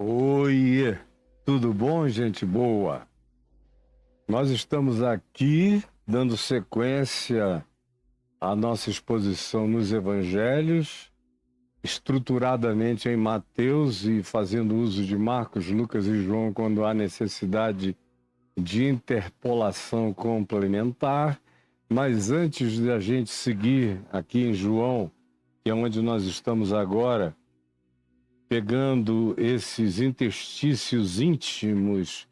Oi, tudo bom, gente boa? Nós estamos aqui dando sequência à nossa exposição nos Evangelhos, estruturadamente em Mateus e fazendo uso de Marcos, Lucas e João quando há necessidade de interpolação complementar. Mas antes de a gente seguir aqui em João, que é onde nós estamos agora, pegando esses interstícios íntimos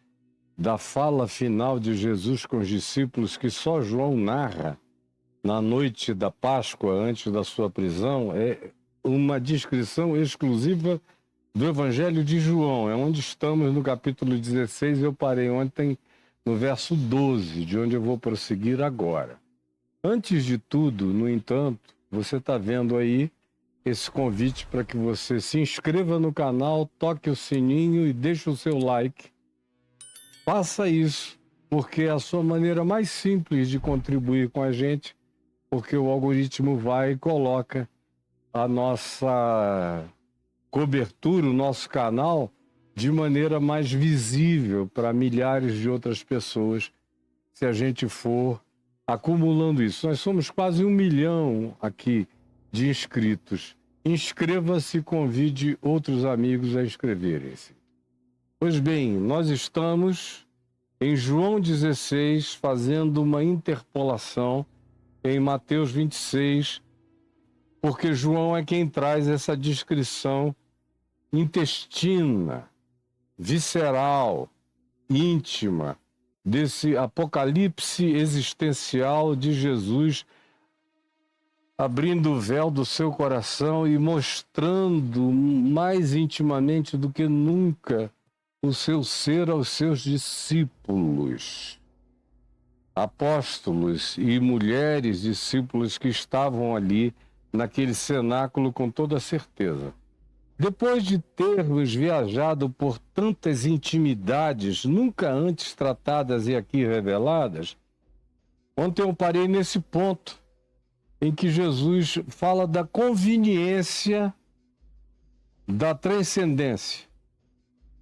da fala final de Jesus com os discípulos, que só João narra na noite da Páscoa, antes da sua prisão, é uma descrição exclusiva do Evangelho de João. É onde estamos no capítulo 16, eu parei ontem no verso 12, de onde eu vou prosseguir agora. Antes de tudo, no entanto, você está vendo aí esse convite para que você se inscreva no canal, toque o sininho e deixe o seu like. Faça isso, porque é a sua maneira mais simples de contribuir com a gente, porque o algoritmo vai e coloca a nossa cobertura, o nosso canal, de maneira mais visível para milhares de outras pessoas, se a gente for acumulando isso. Nós somos quase 1 milhão aqui de inscritos. Inscreva-se e convide outros amigos a inscreverem-se. Pois bem, nós estamos em João 16 fazendo uma interpolação em Mateus 26, porque João é quem traz essa descrição intestina, visceral, íntima, desse apocalipse existencial de Jesus, abrindo o véu do seu coração e mostrando mais intimamente do que nunca o seu ser aos seus discípulos, apóstolos e mulheres discípulos que estavam ali naquele cenáculo com toda certeza. Depois de termos viajado por tantas intimidades nunca antes tratadas e aqui reveladas, ontem eu parei nesse ponto em que Jesus fala da conveniência da transcendência.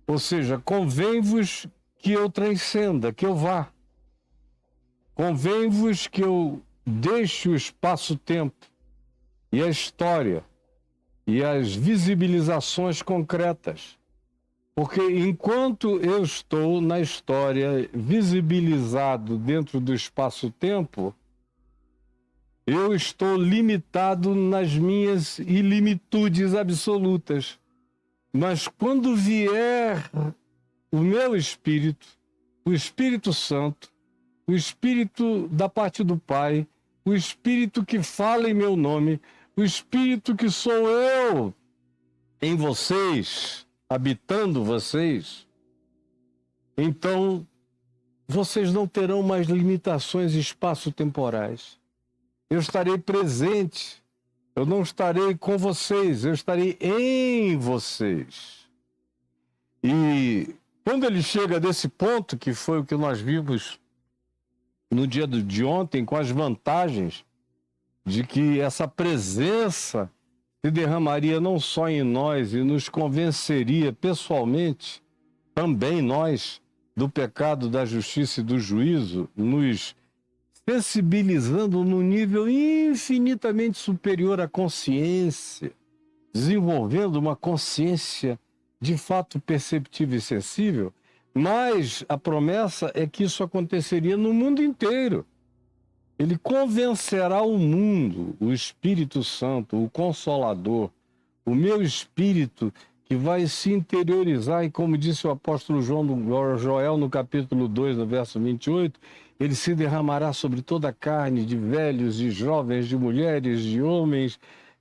Ou seja, convém-vos que eu transcenda, que eu vá. Convém-vos que eu deixe o espaço-tempo e a história e as visibilizações concretas. Porque enquanto eu estou na história visibilizado dentro do espaço-tempo, eu estou limitado nas minhas ilimitudes absolutas. Mas quando vier o meu Espírito, o Espírito Santo, o Espírito da parte do Pai, o Espírito que fala em meu nome, o Espírito que sou eu em vocês, habitando vocês, então vocês não terão mais limitações espaço-temporais. Eu estarei presente. Eu não estarei com vocês, eu estarei em vocês. E quando ele chega desse ponto, que foi o que nós vimos no dia de ontem, com as vantagens de que essa presença se derramaria não só em nós e nos convenceria pessoalmente, também nós, do pecado, da justiça e do juízo, nos sensibilizando num nível infinitamente superior à consciência, desenvolvendo uma consciência de fato perceptível e sensível, mas a promessa é que isso aconteceria no mundo inteiro. Ele convencerá o mundo, o Espírito Santo, o Consolador, o meu Espírito, que vai se interiorizar, e como disse o apóstolo Joel no capítulo 2, no verso 28, ele se derramará sobre toda a carne, de velhos, de jovens, de mulheres, de homens,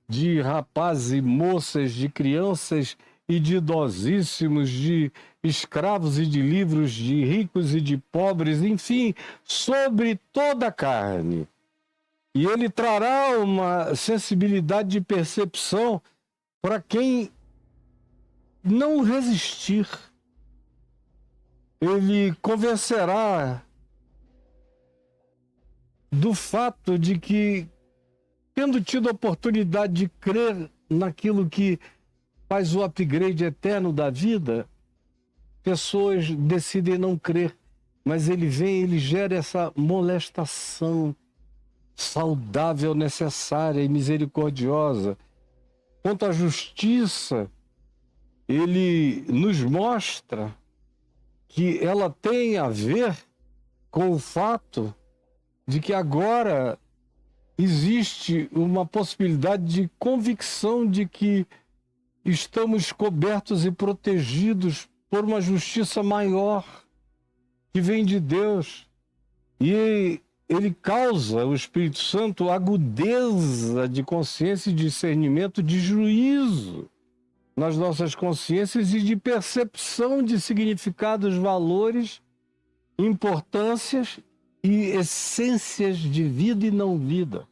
de rapazes e moças, de crianças e de idosíssimos, de escravos e de livres, de ricos e de pobres, enfim, sobre toda a carne. E ele trará uma sensibilidade de percepção para quem não resistir. Ele convencerá do fato de que, tendo tido a oportunidade de crer naquilo que faz o upgrade eterno da vida, pessoas decidem não crer, mas ele vem, ele gera essa molestação saudável, necessária e misericordiosa. Quanto à justiça, ele nos mostra que ela tem a ver com o fato de que agora existe uma possibilidade de convicção de que estamos cobertos e protegidos por uma justiça maior que vem de Deus. E ele causa, o Espírito Santo, agudeza de consciência e discernimento, de juízo nas nossas consciências e de percepção de significados, valores, importâncias e essências de vida e não vida.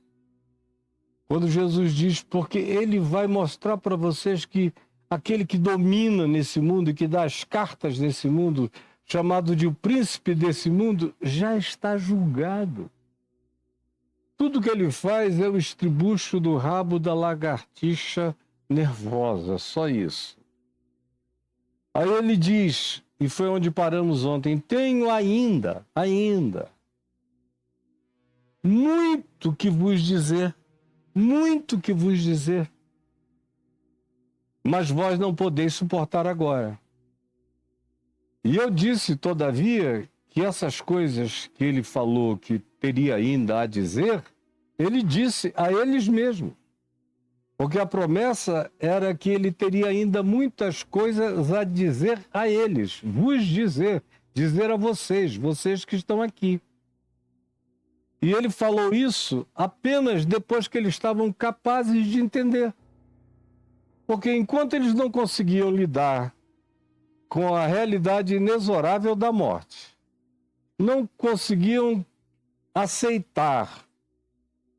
Quando Jesus diz, porque ele vai mostrar para vocês que aquele que domina nesse mundo e que dá as cartas desse mundo, chamado de o príncipe desse mundo, já está julgado. Tudo que ele faz é o estribucho do rabo da lagartixa nervosa, só isso. Aí ele diz, e foi onde paramos ontem, tenho ainda, muito que vos dizer, mas vós não podeis suportar agora. E eu disse, todavia, que essas coisas que ele falou que teria ainda a dizer, ele disse a eles mesmos. Porque a promessa era que ele teria ainda muitas coisas a dizer a eles, vos dizer a vocês que estão aqui. E ele falou isso apenas depois que eles estavam capazes de entender. Porque enquanto eles não conseguiam lidar com a realidade inexorável da morte, não conseguiam aceitar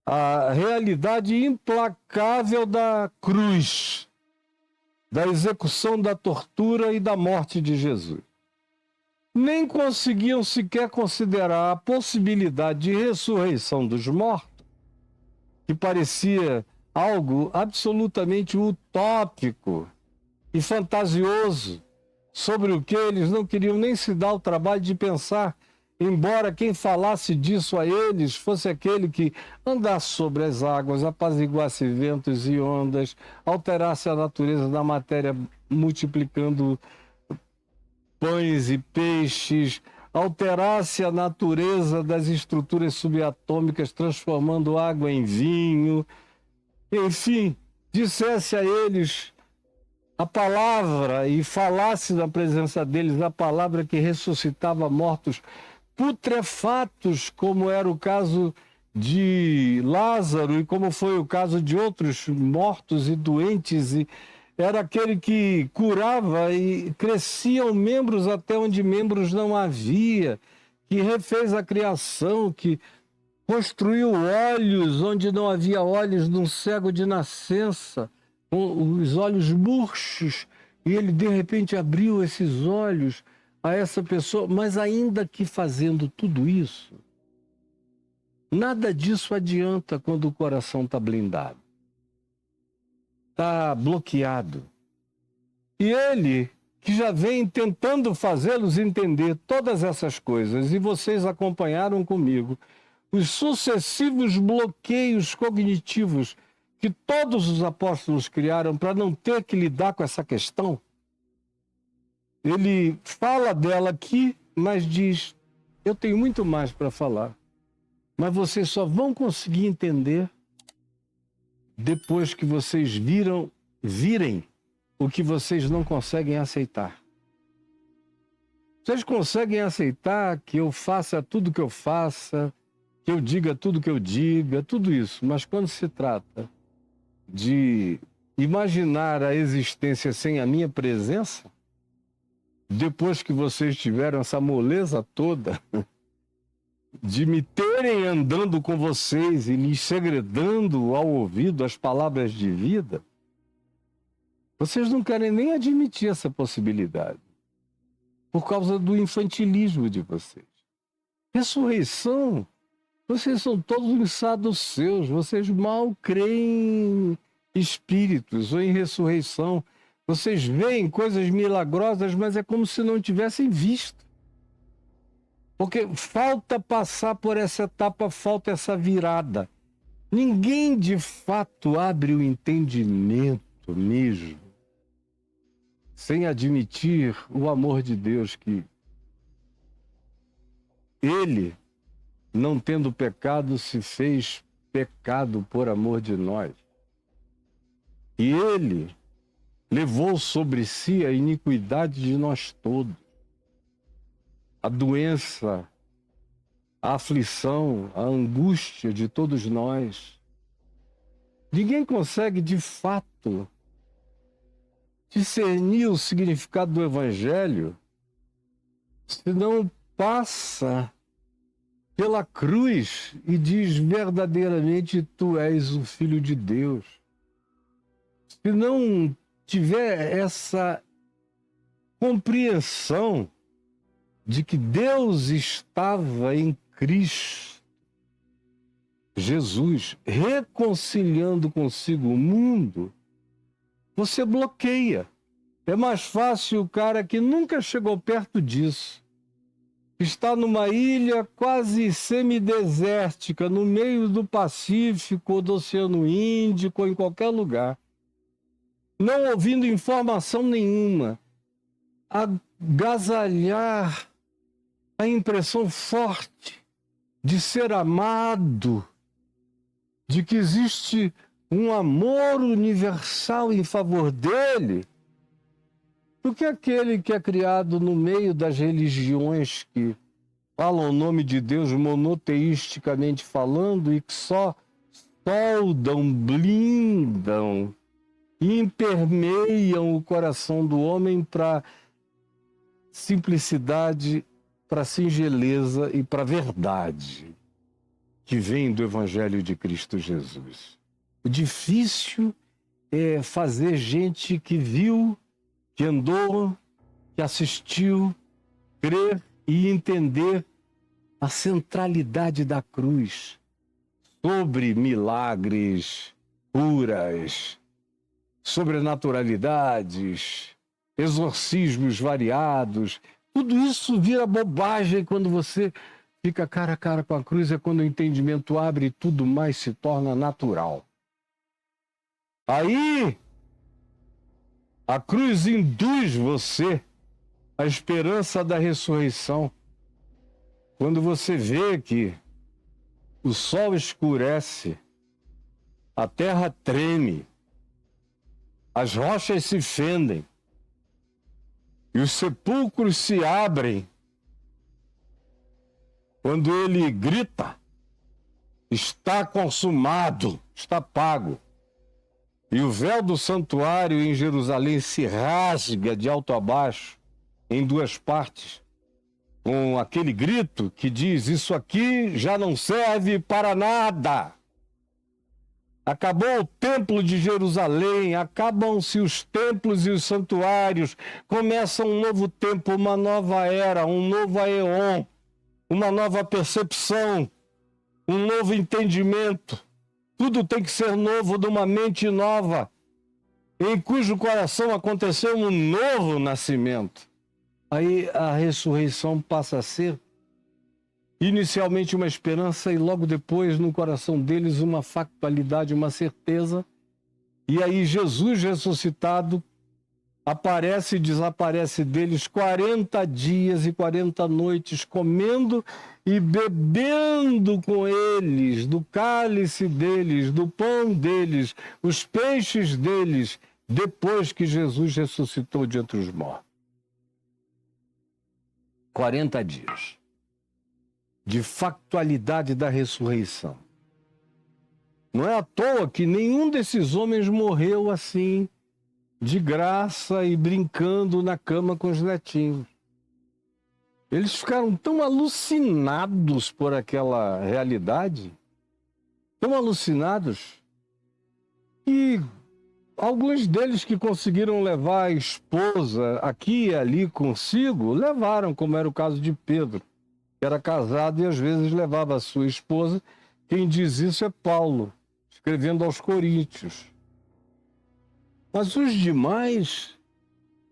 a realidade implacável da cruz, da execução, da tortura e da morte de Jesus, nem conseguiam sequer considerar a possibilidade de ressurreição dos mortos, que parecia algo absolutamente utópico e fantasioso, sobre o que eles não queriam nem se dar o trabalho de pensar, embora quem falasse disso a eles fosse aquele que andasse sobre as águas, apaziguasse ventos e ondas, alterasse a natureza da matéria, multiplicando pães e peixes, alterasse a natureza das estruturas subatômicas, transformando água em vinho, enfim, dissesse a eles a palavra e falasse na presença deles a palavra que ressuscitava mortos putrefatos, como era o caso de Lázaro e como foi o caso de outros mortos e doentes, e era aquele que curava e cresciam membros até onde membros não havia, que refez a criação, que construiu olhos onde não havia olhos num cego de nascença, com os olhos murchos, e ele de repente abriu esses olhos a essa pessoa, mas ainda que fazendo tudo isso, nada disso adianta quando o coração está blindado, está bloqueado. E ele, que já vem tentando fazê-los entender todas essas coisas, e vocês acompanharam comigo, os sucessivos bloqueios cognitivos que todos os apóstolos criaram para não ter que lidar com essa questão, ele fala dela aqui, mas diz, eu tenho muito mais para falar. Mas vocês só vão conseguir entender depois que vocês virem o que vocês não conseguem aceitar. Vocês conseguem aceitar que eu faça tudo que eu faça, que eu diga tudo que eu diga, tudo isso. Mas quando se trata de imaginar a existência sem a minha presença, depois que vocês tiveram essa moleza toda de me terem andando com vocês e me segredando ao ouvido as palavras de vida, vocês não querem nem admitir essa possibilidade, por causa do infantilismo de vocês. Ressurreição, vocês são todos uns saduceus, vocês mal creem em espíritos ou em ressurreição. Vocês veem coisas milagrosas, mas é como se não tivessem visto. Porque falta passar por essa etapa, falta essa virada. Ninguém de fato abre o entendimento mesmo, sem admitir o amor de Deus, que Ele, não tendo pecado, se fez pecado por amor de nós. E Ele levou sobre si a iniquidade de nós todos. A doença, a aflição, a angústia de todos nós. Ninguém consegue, de fato, discernir o significado do Evangelho se não passa pela cruz e diz verdadeiramente: Tu és o Filho de Deus. Se não tiver essa compreensão de que Deus estava em Cristo Jesus, reconciliando consigo o mundo, você bloqueia. É mais fácil o cara que nunca chegou perto disso, está numa ilha quase semidesértica, no meio do Pacífico ou do Oceano Índico, ou em qualquer lugar, não ouvindo informação nenhuma, agasalhar a impressão forte de ser amado, de que existe um amor universal em favor dele, do que aquele que é criado no meio das religiões que falam o nome de Deus monoteisticamente falando e que só soldam, blindam e impermeiam o coração do homem para simplicidade, para singeleza e para verdade que vem do Evangelho de Cristo Jesus. O difícil é fazer gente que viu, que andou, que assistiu, crer e entender a centralidade da cruz sobre milagres, curas, sobrenaturalidades, exorcismos variados. Tudo isso vira bobagem quando você fica cara a cara com a cruz, é quando o entendimento abre e tudo mais se torna natural. Aí, a cruz induz você à esperança da ressurreição. Quando você vê que o sol escurece, a terra treme, as rochas se fendem e os sepulcros se abrem, quando ele grita: está consumado, está pago. E o véu do santuário em Jerusalém se rasga de alto a baixo, em duas partes, com aquele grito que diz: isso aqui já não serve para nada. Acabou o templo de Jerusalém, acabam-se os templos e os santuários, começa um novo tempo, uma nova era, um novo aeon, uma nova percepção, um novo entendimento. Tudo tem que ser novo, de uma mente nova, em cujo coração aconteceu um novo nascimento. Aí a ressurreição passa a ser inicialmente uma esperança e logo depois no coração deles uma factualidade, uma certeza. E aí Jesus ressuscitado aparece e desaparece deles 40 dias e 40 noites, comendo e bebendo com eles, do cálice deles, do pão deles, os peixes deles, depois que Jesus ressuscitou de entre os mortos. 40 dias de factualidade da ressurreição. Não é à toa que nenhum desses homens morreu assim, de graça e brincando na cama com os netinhos. Eles ficaram tão alucinados por aquela realidade, tão alucinados, que alguns deles que conseguiram levar a esposa aqui e ali consigo, levaram, como era o caso de Pedro, que era casado e às vezes levava a sua esposa. Quem diz isso é Paulo, escrevendo aos Coríntios. Mas os demais,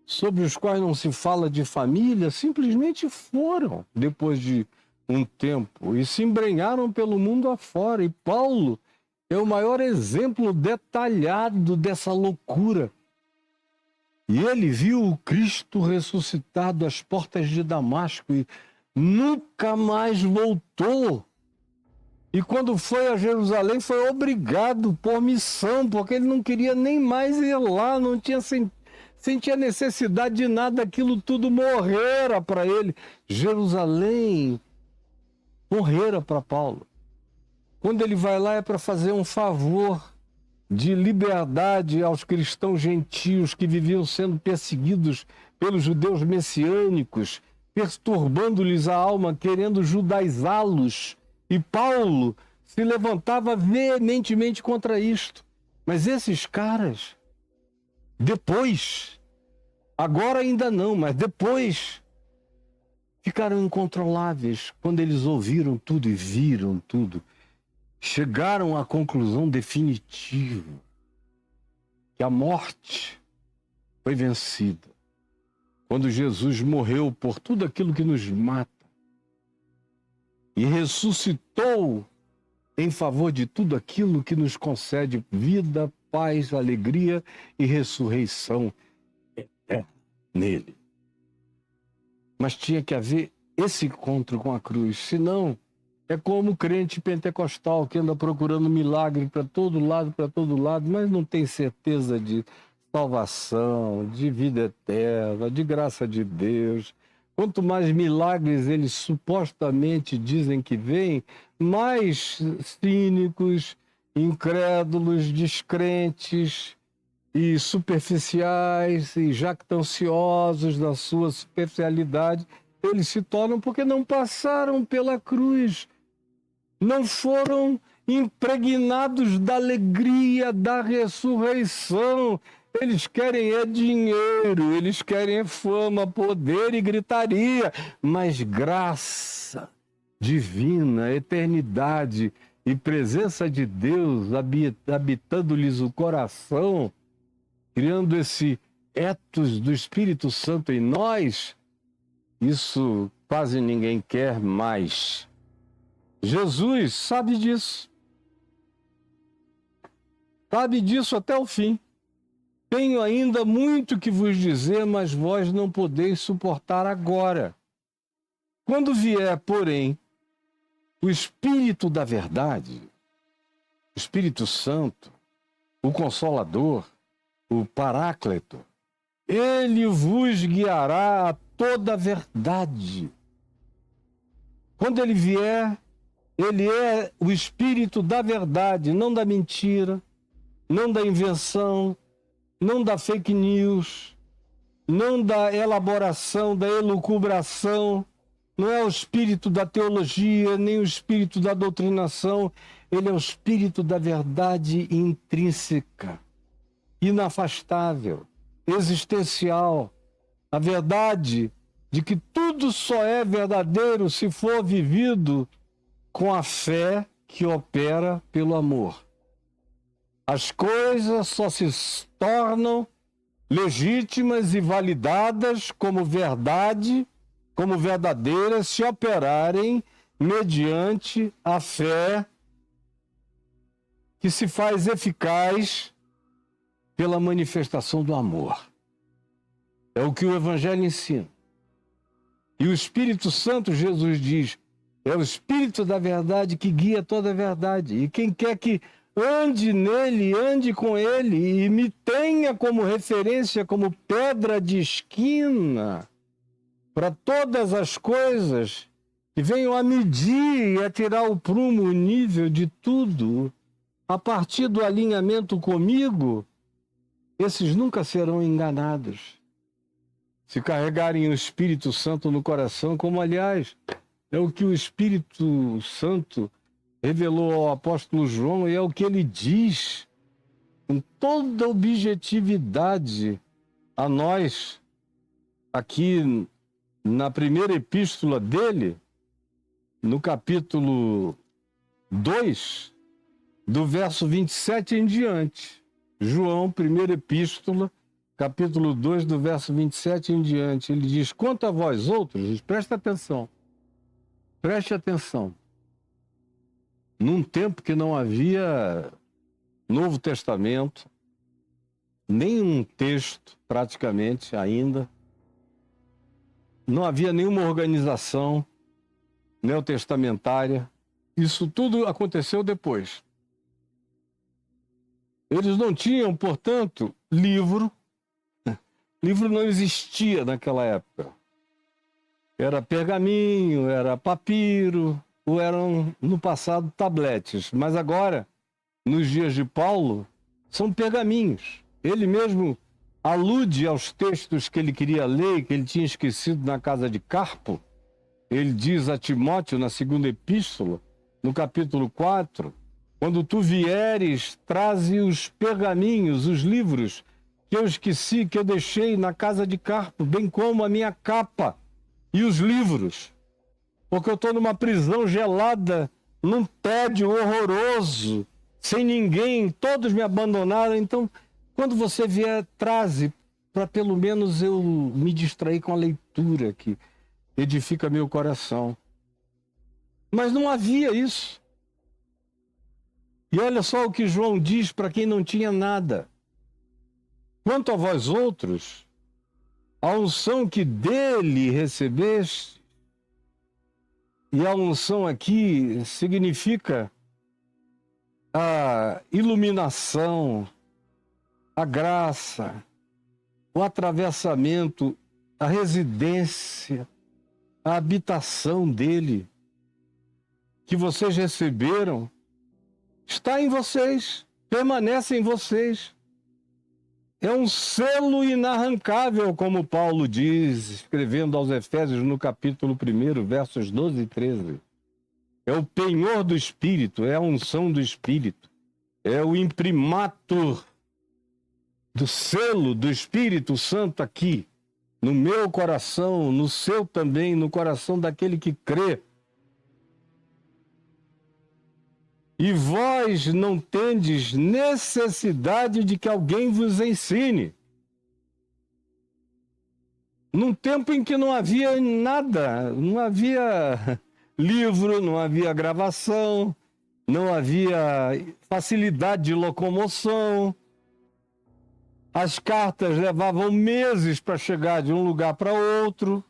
sobre os quais não se fala de família, simplesmente foram, depois de um tempo, e se embrenharam pelo mundo afora. E Paulo é o maior exemplo detalhado dessa loucura. E ele viu o Cristo ressuscitado às portas de Damasco e nunca mais voltou. E quando foi a Jerusalém, foi obrigado por missão, porque ele não queria nem mais ir lá, não tinha sentia necessidade de nada, aquilo tudo morrera para ele. Jerusalém morrera para Paulo. Quando ele vai lá é para fazer um favor de liberdade aos cristãos gentios que viviam sendo perseguidos pelos judeus messiânicos, perturbando-lhes a alma, querendo judaizá-los. E Paulo se levantava veementemente contra isto. Mas esses caras, depois, agora ainda não, mas depois, ficaram incontroláveis quando eles ouviram tudo e viram tudo. Chegaram à conclusão definitiva que a morte foi vencida quando Jesus morreu por tudo aquilo que nos mata e ressuscitou em favor de tudo aquilo que nos concede vida, paz, alegria e ressurreição eterna nele. Mas tinha que haver esse encontro com a cruz, senão é como o crente pentecostal que anda procurando milagre para todo lado, mas não tem certeza de salvação, de vida eterna, de graça de Deus. Quanto mais milagres eles supostamente dizem que vêm, mais cínicos, incrédulos, descrentes e superficiais e jactanciosos da sua superficialidade eles se tornam, porque não passaram pela cruz, não foram impregnados da alegria da ressurreição. Eles querem é dinheiro, eles querem é fama, poder e gritaria, mas graça divina, eternidade e presença de Deus habitando-lhes o coração, criando esse ethos do Espírito Santo em nós, isso quase ninguém quer mais. Jesus sabe disso. Sabe disso até o fim. Tenho ainda muito que vos dizer, mas vós não podeis suportar agora. Quando vier, porém, o Espírito da verdade, o Espírito Santo, o Consolador, o Paráclito, ele vos guiará a toda a verdade. Quando ele vier, ele é o Espírito da verdade, não da mentira, não da invenção, não da fake news, não da elaboração, da elucubração, não é o espírito da teologia, nem o espírito da doutrinação, ele é o espírito da verdade intrínseca, inafastável, existencial, a verdade de que tudo só é verdadeiro se for vivido com a fé que opera pelo amor. As coisas só se tornam legítimas e validadas como verdade, como verdadeiras, se operarem mediante a fé que se faz eficaz pela manifestação do amor. É o que o Evangelho ensina. E o Espírito Santo, Jesus diz, é o Espírito da verdade que guia toda a verdade. E quem quer que ande nele, ande com ele e me tenha como referência, como pedra de esquina para todas as coisas que venham a medir e a tirar o prumo, o nível de tudo, a partir do alinhamento comigo, esses nunca serão enganados. Se carregarem o Espírito Santo no coração, como, aliás, é o que o Espírito Santo revelou ao apóstolo João, e é o que ele diz com toda objetividade a nós, aqui na primeira epístola dele, no capítulo 2, do verso 27 em diante. João, primeira epístola, capítulo 2, do verso 27 em diante. Ele diz, quanto a vós outros, preste atenção, num tempo que não havia Novo Testamento, nenhum texto praticamente ainda, não havia nenhuma organização neotestamentária, isso tudo aconteceu depois. Eles não tinham, portanto, livro. Livro não existia naquela época. Era pergaminho, era papiro, ou eram, no passado, tabletes. Mas agora, nos dias de Paulo, são pergaminhos. Ele mesmo alude aos textos que ele queria ler, que ele tinha esquecido na casa de Carpo. Ele diz a Timóteo, na segunda epístola, no capítulo 4, quando tu vieres, traze os pergaminhos, os livros, que eu esqueci, que eu deixei na casa de Carpo, bem como a minha capa e os livros. Porque eu estou numa prisão gelada, num tédio horroroso, sem ninguém, todos me abandonaram. Então, quando você vier, traze, para pelo menos eu me distrair com a leitura que edifica meu coração. Mas não havia isso. E olha só o que João diz para quem não tinha nada. Quanto a vós outros, a unção que dele recebeste, e a unção aqui significa a iluminação, a graça, o atravessamento, a residência, a habitação dele, que vocês receberam, está em vocês, permanece em vocês. É um selo inarrancável, como Paulo diz, escrevendo aos Efésios no capítulo 1, versos 12 e 13. É o penhor do Espírito, é a unção do Espírito, é o imprimatur do selo do Espírito Santo aqui, no meu coração, no seu também, no coração daquele que crê. E vós não tendes necessidade de que alguém vos ensine. Num tempo em que não havia nada, não havia livro, não havia gravação, não havia facilidade de locomoção. As cartas levavam meses para chegar de um lugar para outro.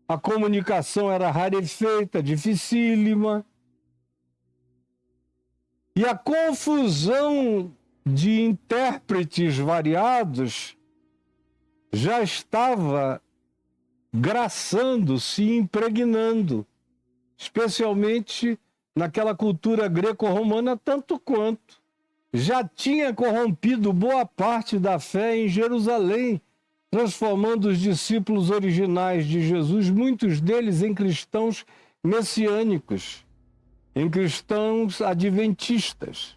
A comunicação era rarefeita, dificílima. E a confusão de intérpretes variados já estava graçando, se impregnando, especialmente naquela cultura greco-romana, tanto quanto já tinha corrompido boa parte da fé em Jerusalém, transformando os discípulos originais de Jesus, muitos deles em cristãos messiânicos, em cristãos adventistas,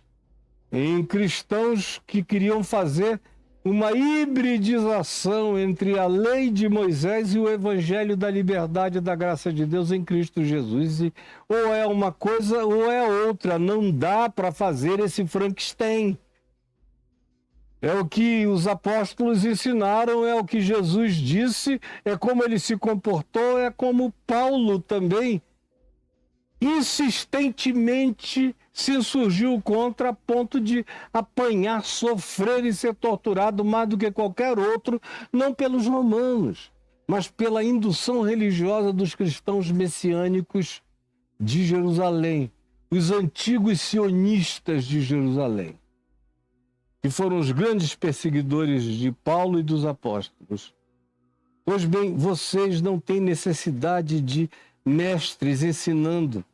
em cristãos que queriam fazer uma hibridização entre a lei de Moisés e o evangelho da liberdade e da graça de Deus em Cristo Jesus. E ou é uma coisa ou é outra, não dá para fazer esse Frankenstein. É o que os apóstolos ensinaram, é o que Jesus disse, é como ele se comportou, é como Paulo também insistentemente se insurgiu contra a ponto de apanhar, sofrer e ser torturado mais do que qualquer outro, não pelos romanos, mas pela indução religiosa dos cristãos messiânicos de Jerusalém, os antigos sionistas de Jerusalém, que foram os grandes perseguidores de Paulo e dos apóstolos. Pois bem, vocês não têm necessidade de mestres ensinando,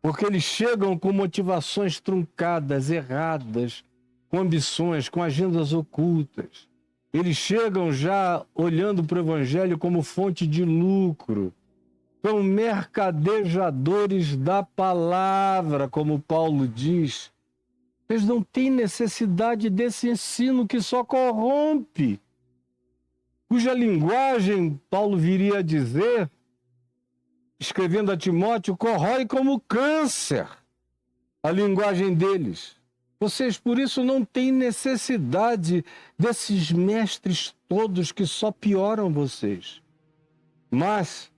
porque eles chegam com motivações truncadas, erradas, com ambições, com agendas ocultas. Eles chegam já olhando para o Evangelho como fonte de lucro. São mercadejadores da palavra, como Paulo diz. Eles não têm necessidade desse ensino que só corrompe, cuja linguagem, Paulo viria a dizer, escrevendo a Timóteo, corrói como câncer a linguagem deles. Vocês, por isso, não têm necessidade desses mestres todos que só pioram vocês. Mas,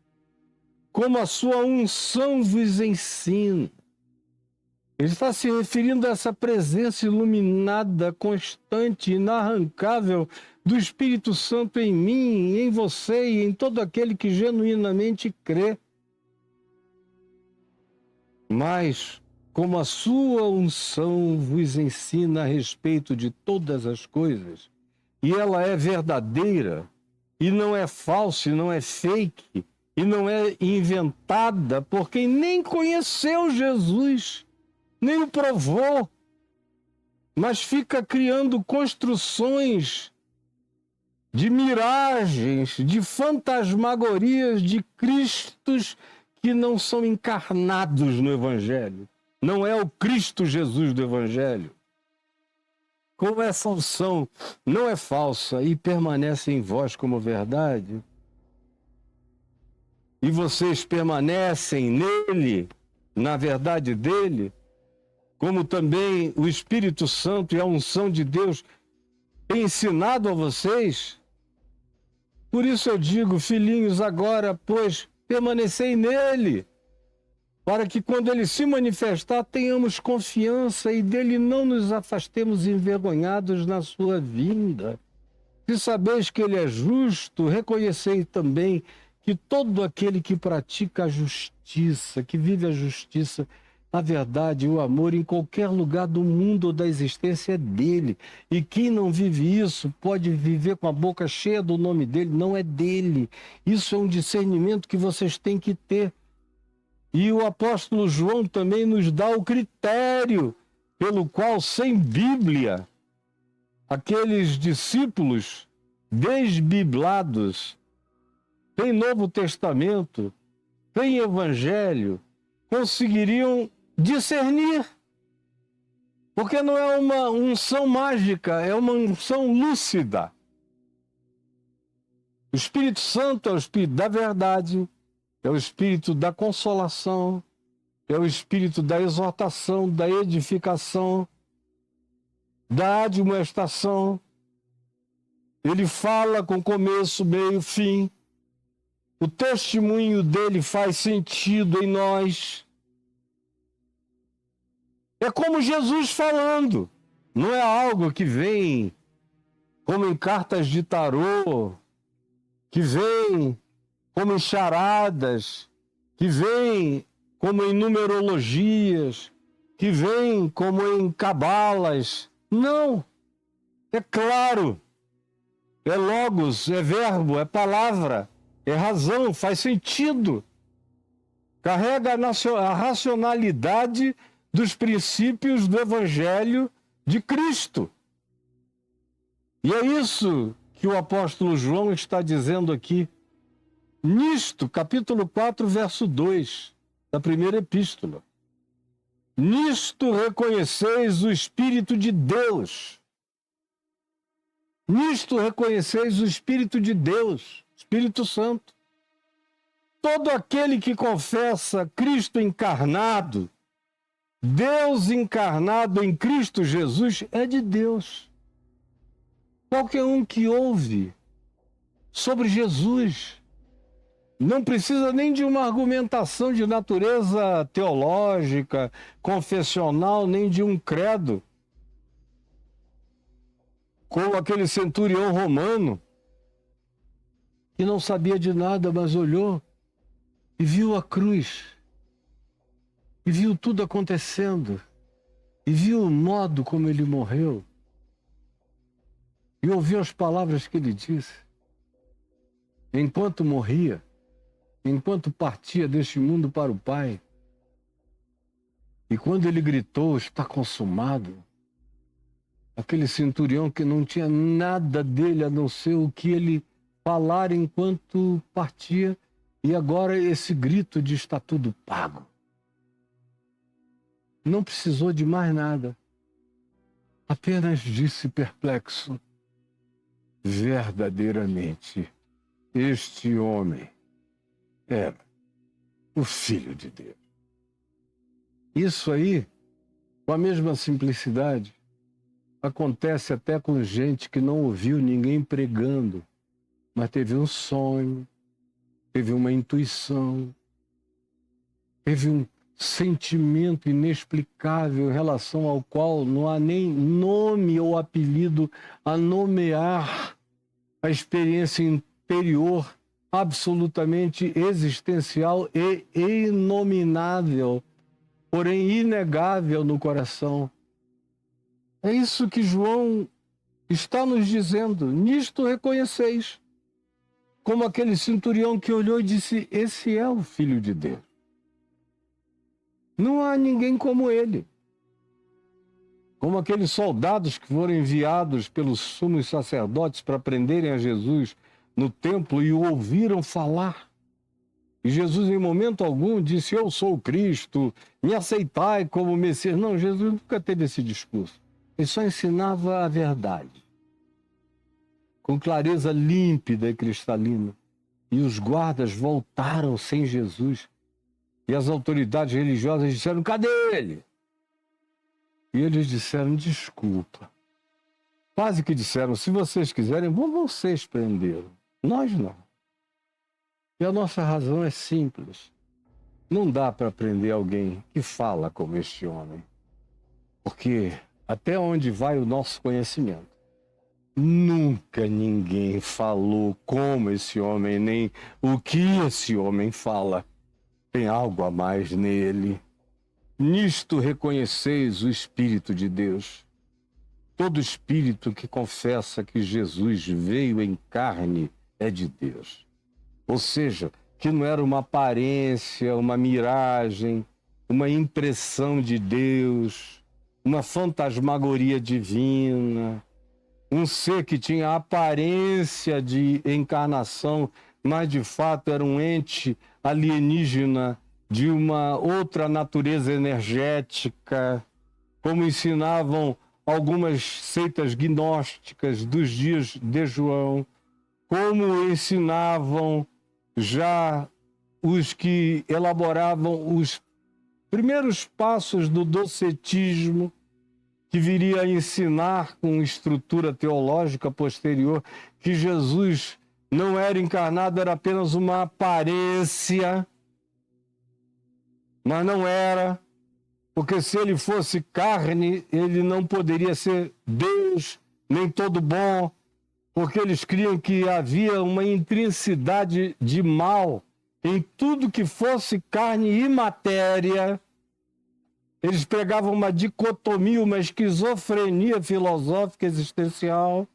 como a sua unção vos ensina, ele está se referindo a essa presença iluminada, constante, inarrancável do Espírito Santo em mim, em você e em todo aquele que genuinamente crê. Mas, como a sua unção vos ensina a respeito de todas as coisas, e ela é verdadeira, e não é falsa, e não é fake, e não é inventada por quem nem conheceu Jesus, nem o provou, mas fica criando construções de miragens, de fantasmagorias de Cristos que não são encarnados no Evangelho. Não é o Cristo Jesus do Evangelho. Como essa unção não é falsa e permanece em vós como verdade, e vocês permanecem nele, na verdade dele, como também o Espírito Santo e a unção de Deus tem ensinado a vocês, por isso eu digo, filhinhos, agora, pois, permanecei nele, para que quando ele se manifestar, tenhamos confiança e dele não nos afastemos envergonhados na sua vinda. Se sabeis que ele é justo, reconhecei também que todo aquele que pratica a justiça, que vive a justiça, a verdade e o amor em qualquer lugar do mundo ou da existência é dele. E quem não vive isso pode viver com a boca cheia do nome dele, não é dele. Isso é um discernimento que vocês têm que ter. E o apóstolo João também nos dá o critério pelo qual, sem Bíblia, aqueles discípulos desbiblados, sem Novo Testamento, sem Evangelho, conseguiriam discernir. Porque não é uma unção mágica, é uma unção lúcida. O Espírito Santo é o Espírito da verdade, é o Espírito da consolação, é o Espírito da exortação, da edificação, da admoestação. Ele fala com começo, meio, fim. O testemunho dele faz sentido em nós. É como Jesus falando. Não é algo que vem como em cartas de tarô, que vem como em charadas, que vem como em numerologias, que vem como em cabalas. Não. É claro. É logos, é verbo, é palavra, é razão, faz sentido. Carrega a racionalidade dos princípios do Evangelho de Cristo. E é isso que o apóstolo João está dizendo aqui. Nisto, capítulo 4, verso 2, da primeira epístola. Nisto reconheceis o Espírito de Deus. Nisto reconheceis o Espírito de Deus, Espírito Santo. Todo aquele que confessa Cristo encarnado, Deus encarnado em Cristo Jesus, é de Deus. Qualquer um que ouve sobre Jesus Não precisa nem de uma argumentação de natureza teológica, confessional, nem de um credo. Como aquele centurião romano, que não sabia de nada, mas olhou e viu a cruz, e viu tudo acontecendo, e viu o modo como ele morreu, e ouviu as palavras que ele disse. Enquanto morria, enquanto partia deste mundo para o Pai, e quando ele gritou, está consumado, aquele centurião que não tinha nada dele a não ser o que ele falara enquanto partia, e agora esse grito de está tudo pago. Não precisou de mais nada, apenas disse perplexo: verdadeiramente, este homem era o Filho de Deus. Isso aí, com a mesma simplicidade, acontece até com gente que não ouviu ninguém pregando, mas teve um sonho, teve uma intuição, teve um sentimento inexplicável em relação ao qual não há nem nome ou apelido a nomear a experiência interior absolutamente existencial e inominável, porém inegável no coração. É isso que João está nos dizendo. Nisto reconheceis. Como aquele centurião que olhou e disse: esse é o Filho de Deus. Não há ninguém como ele. Como aqueles soldados que foram enviados pelos sumos sacerdotes para prenderem a Jesus no templo e o ouviram falar. E Jesus, em momento algum, disse: eu sou o Cristo, me aceitai como Messias. Não, Jesus nunca teve esse discurso. Ele só ensinava a verdade, com clareza límpida e cristalina. E os guardas voltaram sem Jesus. E as autoridades religiosas disseram: cadê ele? E eles disseram: desculpa. Quase que disseram: se vocês quiserem, vão vocês prendê-lo. Nós não. E a nossa razão é simples. Não dá para prender alguém que fala como este homem. Porque até onde vai o nosso conhecimento? Nunca ninguém falou como esse homem, nem o que esse homem fala. Tem algo a mais nele. Nisto reconheceis o Espírito de Deus. Todo espírito que confessa que Jesus veio em carne é de Deus. Ou seja, que não era uma aparência, uma miragem, uma impressão de Deus, uma fantasmagoria divina, um ser que tinha aparência de encarnação, mas de fato era um ente alienígena de uma outra natureza energética, como ensinavam algumas seitas gnósticas dos dias de João, como ensinavam já os que elaboravam os primeiros passos do docetismo, que viria a ensinar com estrutura teológica posterior que Jesus não era encarnado, era apenas uma aparência, mas não era, porque se ele fosse carne, ele não poderia ser Deus, nem todo bom, porque eles criam que havia uma intrinsidade de mal em tudo que fosse carne e matéria. Eles pregavam uma dicotomia, uma esquizofrenia filosófica existencial.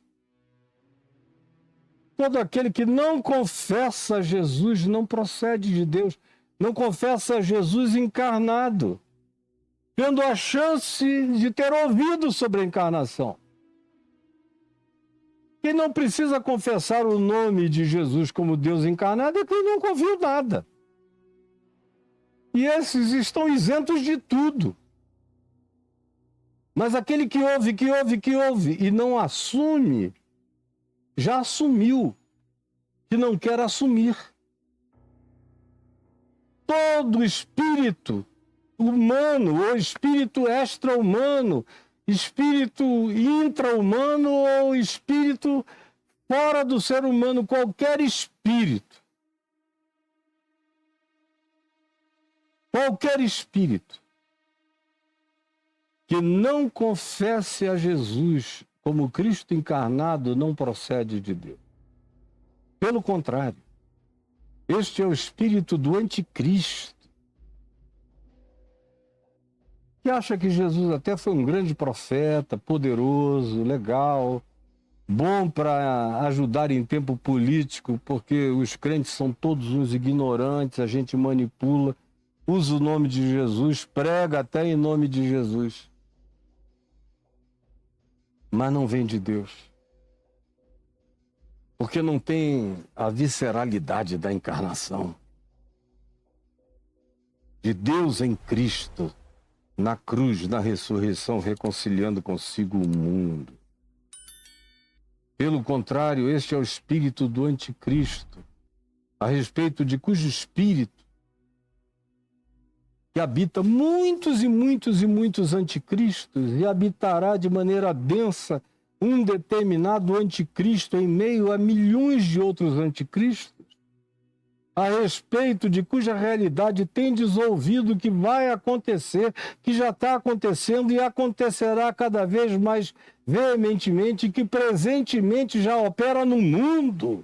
Todo aquele que não confessa Jesus não procede de Deus, não confessa Jesus encarnado, tendo a chance de ter ouvido sobre a encarnação. Quem não precisa confessar o nome de Jesus como Deus encarnado é quem nunca ouviu nada. E esses estão isentos de tudo. Mas aquele que ouve e não assume, já assumiu, que não quer assumir. Todo espírito humano, ou espírito extra-humano, espírito intra-humano ou espírito fora do ser humano, qualquer espírito, Qualquer espírito que não confesse a Jesus como Cristo encarnado não procede de Deus. Pelo contrário, este é o espírito do anticristo, que acha que Jesus até foi um grande profeta, poderoso, legal, bom para ajudar em tempo político, porque os crentes são todos uns ignorantes, a gente manipula, usa o nome de Jesus, prega até em nome de Jesus. Mas não vem de Deus. Porque não tem a visceralidade da encarnação. De Deus em Cristo, na cruz, na ressurreição, reconciliando consigo o mundo. Pelo contrário, este é o espírito do anticristo, a respeito de cujo espírito que habita muitos e muitos e muitos anticristos e habitará de maneira densa um determinado anticristo em meio a milhões de outros anticristos, a respeito de cuja realidade tendes ouvido que vai acontecer, que já está acontecendo e acontecerá cada vez mais veementemente, que presentemente já opera no mundo.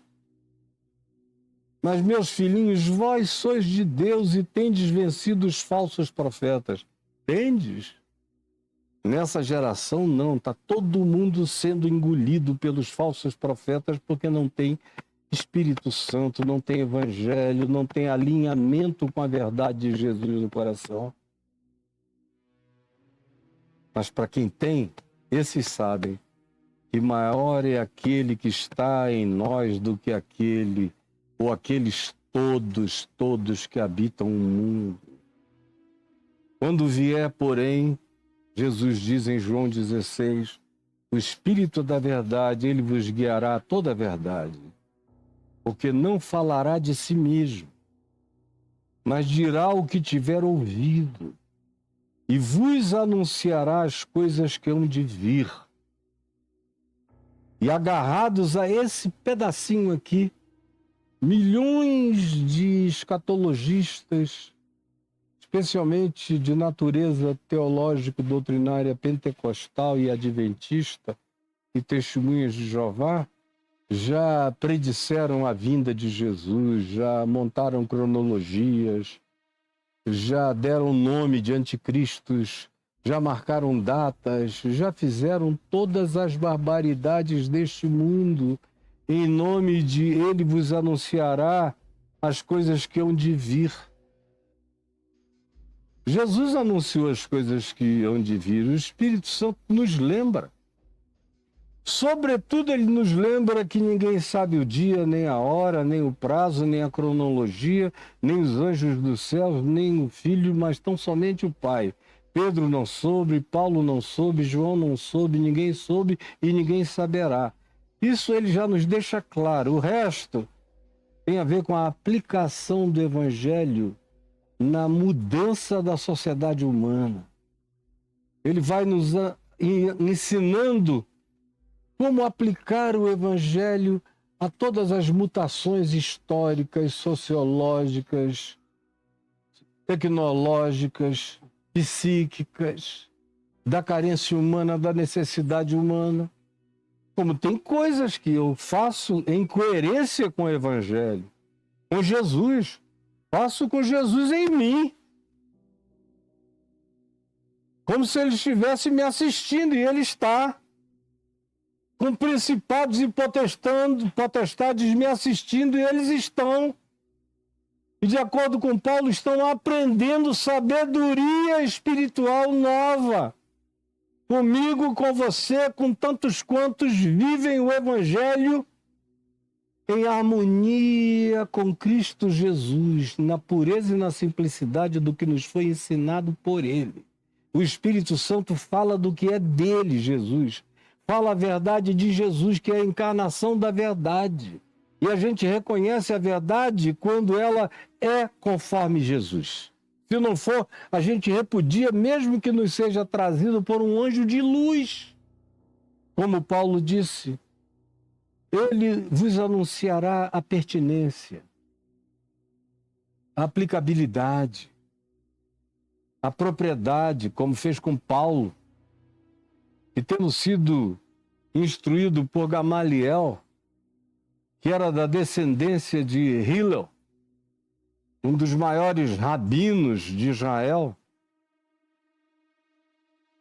Mas, meus filhinhos, vós sois de Deus e tendes vencido os falsos profetas. Tendes? Nessa geração, não. Está todo mundo sendo engolido pelos falsos profetas porque não tem Espírito Santo, não tem Evangelho, não tem alinhamento com a verdade de Jesus no coração. Mas para quem tem, esses sabem que maior é aquele que está em nós do que aquele ou aqueles todos que habitam o mundo. Quando vier, porém, Jesus diz em João 16, o Espírito da verdade, ele vos guiará a toda a verdade, porque não falará de si mesmo, mas dirá o que tiver ouvido, e vos anunciará as coisas que hão de vir. E agarrados a esse pedacinho aqui, milhões de escatologistas, especialmente de natureza teológico-doutrinária pentecostal e adventista e testemunhas de Jeová, já predisseram a vinda de Jesus, já montaram cronologias, já deram nome de anticristos, já marcaram datas, já fizeram todas as barbaridades deste mundo. Em nome de ele vos anunciará as coisas que hão de vir. Jesus anunciou as coisas que hão de vir. O Espírito Santo nos lembra. Sobretudo, ele nos lembra que ninguém sabe o dia, nem a hora, nem o prazo, nem a cronologia, nem os anjos dos céus, nem o Filho, mas tão somente o Pai. Pedro não soube, Paulo não soube, João não soube, ninguém soube e ninguém saberá. Isso ele já nos deixa claro. O resto tem a ver com a aplicação do Evangelho na mudança da sociedade humana. Ele vai nos ensinando como aplicar o Evangelho a todas as mutações históricas, sociológicas, tecnológicas, psíquicas, da carência humana, da necessidade humana. Como tem coisas que eu faço em coerência com o Evangelho, com Jesus, faço com Jesus em mim. Como se ele estivesse me assistindo, e ele está. Com principados e potestades me assistindo, e eles estão. E de acordo com Paulo, estão aprendendo sabedoria espiritual nova. Comigo, com você, com tantos quantos vivem o Evangelho em harmonia com Cristo Jesus, na pureza e na simplicidade do que nos foi ensinado por Ele. O Espírito Santo fala do que é dele, Jesus. Fala a verdade de Jesus, que é a encarnação da verdade. E a gente reconhece a verdade quando ela é conforme Jesus. Se não for, a gente repudia, mesmo que nos seja trazido por um anjo de luz. Como Paulo disse, ele vos anunciará a pertinência, a aplicabilidade. a propriedade, como fez com Paulo, e tendo sido instruído por Gamaliel, que era da descendência de Hillel, um dos maiores rabinos de Israel,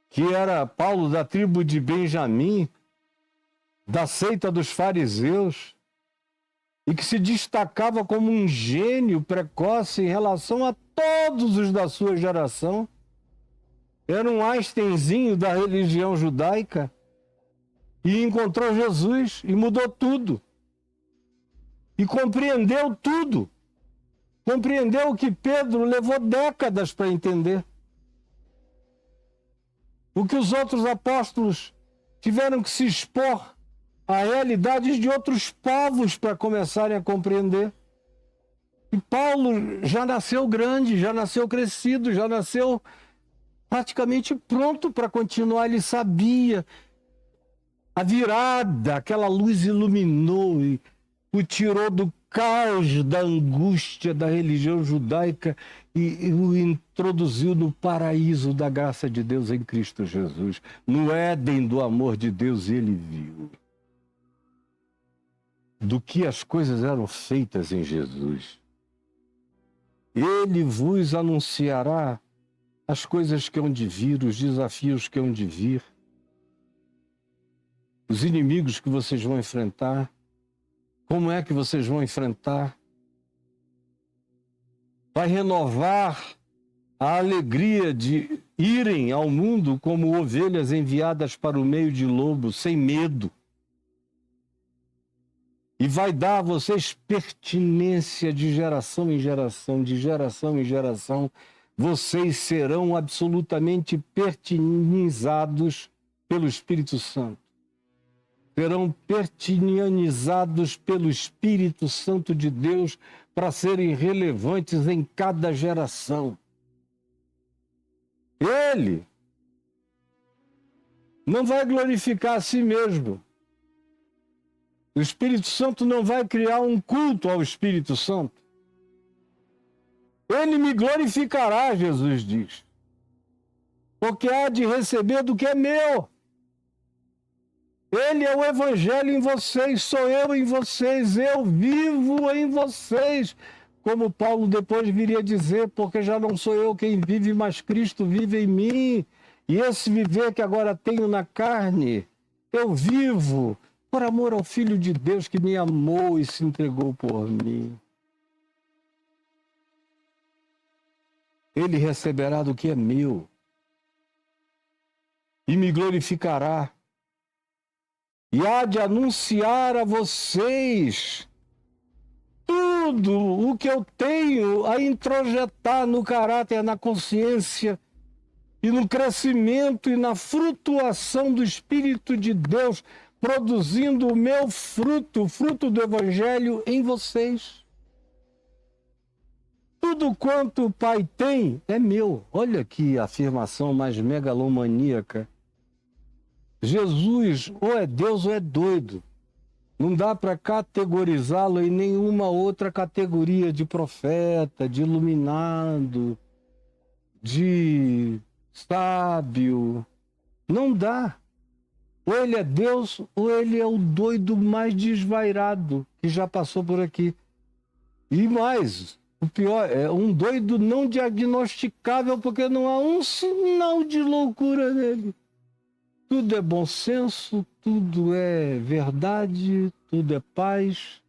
que era Paulo da tribo de Benjamim, da seita dos fariseus, e que se destacava como um gênio precoce em relação a todos os da sua geração. Era um Einsteinzinho da religião judaica, e encontrou Jesus e mudou tudo. E compreendeu tudo. Compreendeu o que Pedro levou décadas para entender. O que os outros apóstolos tiveram que se expor a realidades de outros povos para começarem a compreender. E Paulo já nasceu grande, já nasceu crescido, já nasceu praticamente pronto para continuar. Ele sabia a virada, aquela luz iluminou e o tirou do caos da angústia da religião judaica e o introduziu no paraíso da graça de Deus em Cristo Jesus, no Éden do amor de Deus. Ele viu do que as coisas eram feitas em Jesus. Ele vos anunciará as coisas que hão de vir, os desafios que hão de vir, os inimigos que vocês vão enfrentar, como é que vocês vão enfrentar. Vai renovar a alegria de irem ao mundo como ovelhas enviadas para o meio de lobos, sem medo. E vai dar a vocês pertinência de geração em geração, de geração em geração. Vocês serão absolutamente pertinizados pelo Espírito Santo. Serão pertinianizados pelo Espírito Santo de Deus para serem relevantes em cada geração. Ele não vai glorificar a si mesmo. O Espírito Santo não vai criar um culto ao Espírito Santo. Ele me glorificará, Jesus diz, porque há de receber do que é meu. Ele é o Evangelho em vocês, sou eu em vocês, eu vivo em vocês. Como Paulo depois viria dizer, porque já não sou eu quem vive, mas Cristo vive em mim. E esse viver que agora tenho na carne, eu vivo por amor ao Filho de Deus que me amou e se entregou por mim. Ele receberá do que é meu e me glorificará. E há de anunciar a vocês tudo o que eu tenho a introjetar no caráter, na consciência e no crescimento e na frutuação do Espírito de Deus, produzindo o meu fruto, o fruto do Evangelho em vocês. Tudo quanto o Pai tem é meu. Olha que afirmação mais megalomaníaca. Jesus ou é Deus ou é doido. Não dá para categorizá-lo em nenhuma outra categoria de profeta, de iluminado, de sábio. Não dá. Ou ele é Deus ou ele é o doido mais desvairado que já passou por aqui. E mais, o pior, é um doido não diagnosticável porque não há um sinal de loucura nele. Tudo é bom senso, tudo é verdade, tudo é paz,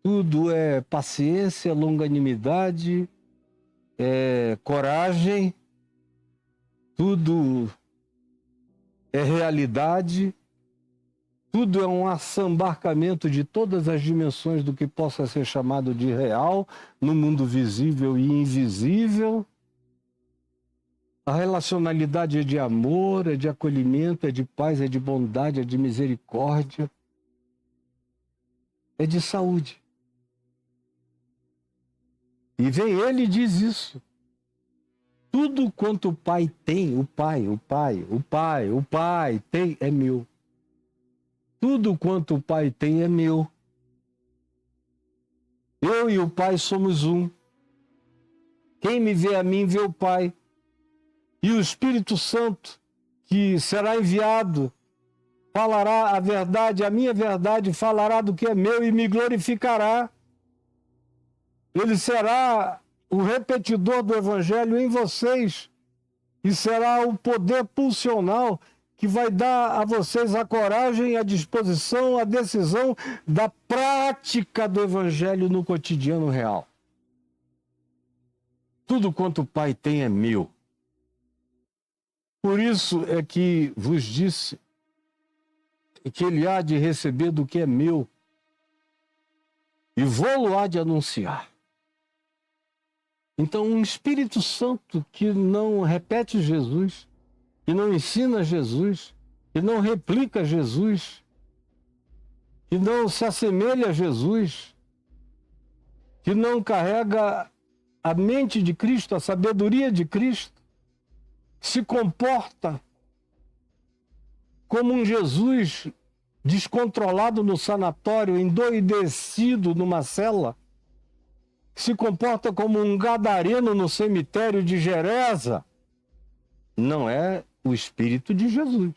tudo é paciência, longanimidade, é coragem, tudo é realidade, tudo é um assambarcamento de todas as dimensões do que possa ser chamado de real, no mundo visível e invisível. A relacionalidade é de amor, é de acolhimento, é de paz, é de bondade, é de misericórdia, é de saúde. E vem ele e diz isso. Tudo quanto o Pai tem, o Pai tem, é meu. Tudo quanto o Pai tem é meu. Eu e o Pai somos um. Quem me vê a mim, vê o Pai. E o Espírito Santo, que será enviado, falará a verdade, a minha verdade, falará do que é meu e me glorificará. Ele será o repetidor do Evangelho em vocês e será o poder pulsional que vai dar a vocês a coragem, a disposição, a decisão da prática do Evangelho no cotidiano real. Tudo quanto o Pai tem é meu. Por isso é que vos disse que ele há de receber do que é meu e vou-lo há de anunciar. Então, um Espírito Santo que não repete Jesus, que não ensina Jesus, que não replica Jesus, que não se assemelha a Jesus, que não carrega a mente de Cristo, a sabedoria de Cristo, se comporta como um Jesus descontrolado no sanatório, endoidecido numa cela, se comporta como um gadareno no cemitério de Gerasa, não é o Espírito de Jesus.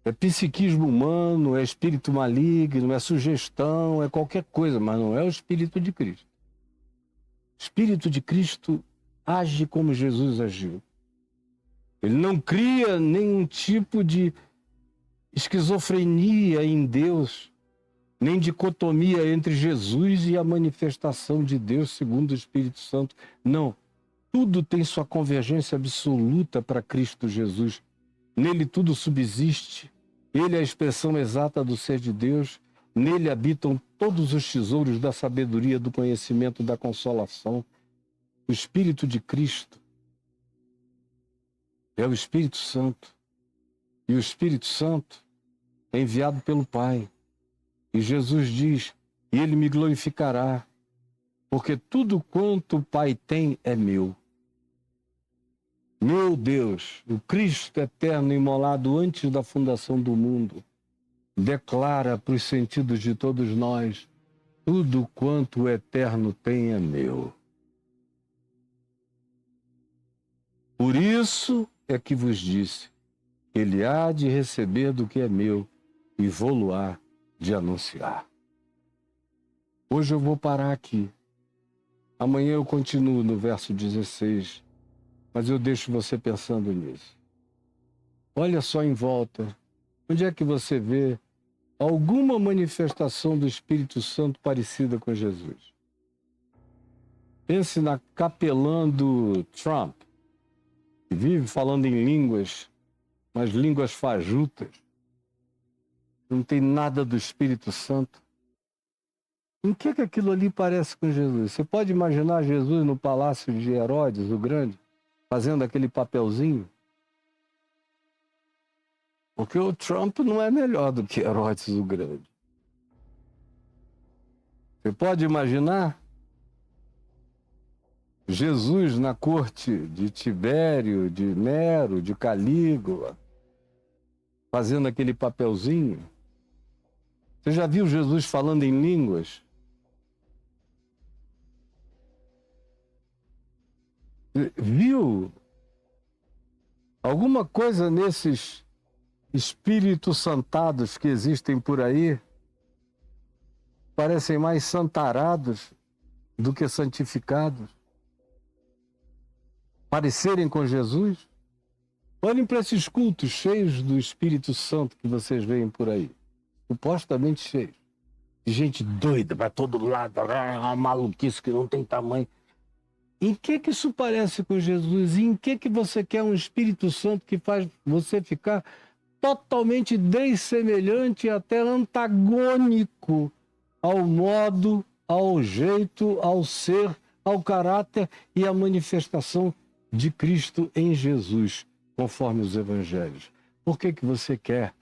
É psiquismo humano, é espírito maligno, é sugestão, é qualquer coisa, mas não é o Espírito de Cristo. O Espírito de Cristo age como Jesus agiu. Ele não cria nenhum tipo de esquizofrenia em Deus, nem dicotomia entre Jesus e a manifestação de Deus segundo o Espírito Santo. Não. Tudo tem sua convergência absoluta para Cristo Jesus. Nele tudo subsiste. Ele é a expressão exata do ser de Deus. Nele habitam todos os tesouros da sabedoria, do conhecimento, da consolação. O Espírito de Cristo é o Espírito Santo. E o Espírito Santo é enviado pelo Pai. E Jesus diz, e ele me glorificará, porque tudo quanto o Pai tem é meu. Meu Deus, o Cristo eterno imolado antes da fundação do mundo, declara para os sentidos de todos nós, tudo quanto o eterno tem é meu. Por isso é que vos disse, ele há de receber do que é meu e vou-lo há de anunciar. Hoje eu vou parar aqui. Amanhã eu continuo no verso 16, mas eu deixo você pensando nisso. Olha só em volta. Onde é que você vê alguma manifestação do Espírito Santo parecida com Jesus? Pense na capelã do Trump, que vive falando em línguas, mas línguas fajutas. Não tem nada do Espírito Santo. Em que aquilo ali parece com Jesus? Você pode imaginar Jesus no palácio de Herodes, o Grande, fazendo aquele papelzinho? Porque o Trump não é melhor do que Herodes, o Grande. Você pode imaginar Jesus na corte de Tibério, de Nero, de Calígula, fazendo aquele papelzinho? Você já viu Jesus falando em línguas? Viu alguma coisa nesses espíritos santados que existem por aí? Parecem mais santarados do que santificados. Parecerem com Jesus? Olhem para esses cultos cheios do Espírito Santo que vocês veem por aí. Supostamente cheios. De gente doida para todo lado, uma maluquice que não tem tamanho. Em que isso parece com Jesus? Em que você quer um Espírito Santo que faz você ficar totalmente dessemelhante, até antagônico ao modo, ao jeito, ao ser, ao caráter e à manifestação de Cristo em Jesus, conforme os evangelhos? Por que você quer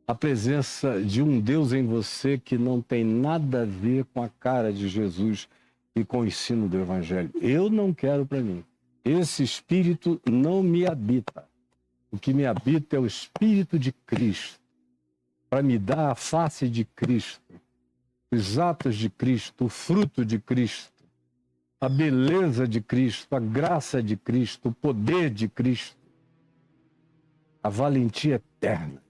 a presença de um Deus em você que não tem nada a ver com a cara de Jesus e com o ensino do evangelho? Eu não quero para mim. Esse espírito não me habita. O que me habita é o Espírito de Cristo, para me dar a face de Cristo, os atos de Cristo, o fruto de Cristo, a beleza de Cristo, a graça de Cristo, o poder de Cristo, a valentia eterna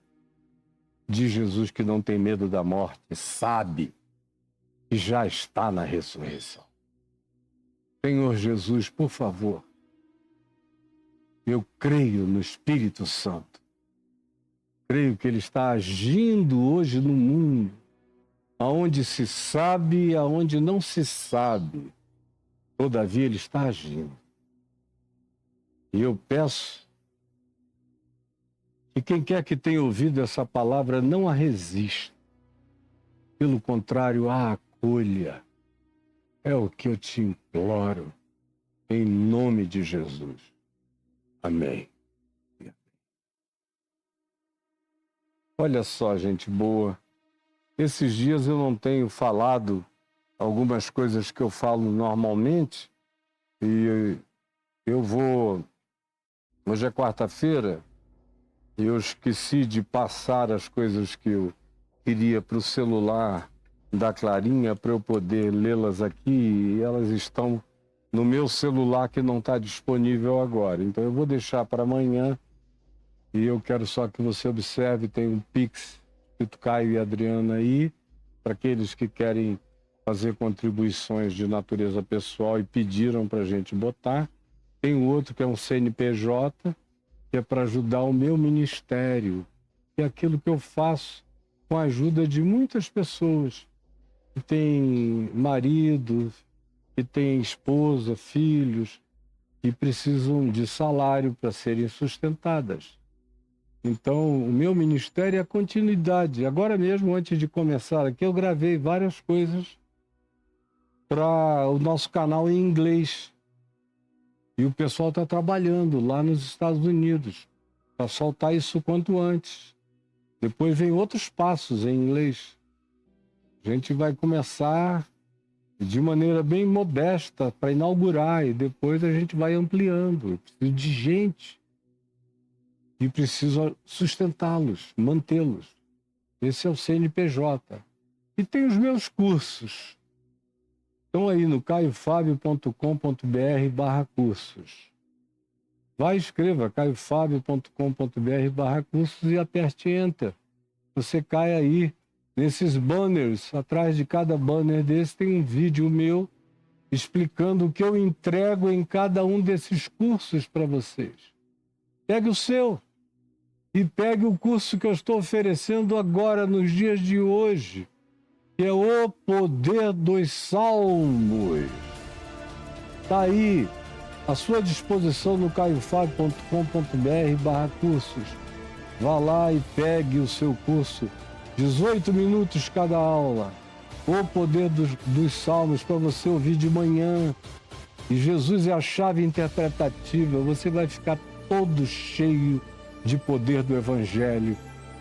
de Jesus, que não tem medo da morte, sabe que já está na ressurreição. Senhor Jesus, por favor, eu creio no Espírito Santo. Creio que Ele está agindo hoje no mundo, aonde se sabe e aonde não se sabe. Todavia, Ele está agindo. E eu peço que quem quer que tenha ouvido essa palavra não a resista. Pelo contrário, a acolha. É o que eu te imploro, em nome de Jesus. Amém. Olha só, gente boa, esses dias eu não tenho falado algumas coisas que eu falo normalmente, e hoje é quarta-feira, e eu esqueci de passar as coisas que eu queria para o celular da Clarinha para eu poder lê-las aqui, e elas estão no meu celular que não está disponível agora. Então eu vou deixar para amanhã, e eu quero só que você observe, tem um Pix, escrito Caio e Adriana aí, para aqueles que querem fazer contribuições de natureza pessoal e pediram para a gente botar. Tem outro que é um CNPJ, que é para ajudar o meu ministério, que é aquilo que eu faço com a ajuda de muitas pessoas que têm marido, que têm esposa, filhos, e precisam de salário para serem sustentadas. Então, o meu ministério é a continuidade. Agora mesmo, antes de começar aqui, eu gravei várias coisas para o nosso canal em inglês. E o pessoal está trabalhando lá nos Estados Unidos para soltar isso quanto antes. Depois vem outros passos em inglês. A gente vai começar de maneira bem modesta para inaugurar, e depois a gente vai ampliando. Eu preciso de gente e preciso sustentá-los, mantê-los. Esse é o CNPJ. E tem os meus cursos. Estão aí no caiofabio.com.br/cursos. Vai, escreva caiofabio.com.br/cursos e aperte Enter. Você cai aí nesses banners. Atrás de cada banner desse tem um vídeo meu explicando o que eu entrego em cada um desses cursos para vocês. Pegue o seu e pegue o curso que eu estou oferecendo agora, nos dias de hoje, que é o Poder dos Salmos. Está aí à sua disposição no caiofabio.com.br/cursos. Vá lá e pegue o seu curso, 18 minutos cada aula. O Poder dos Salmos, para você ouvir de manhã. E Jesus é a chave interpretativa. Você vai ficar todo cheio de poder do Evangelho,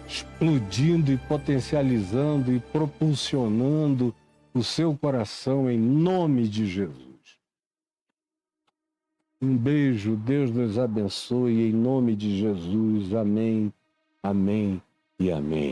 explodindo e potencializando e propulsionando o seu coração em nome de Jesus. Um beijo, Deus nos abençoe em nome de Jesus. Amém, amém e amém.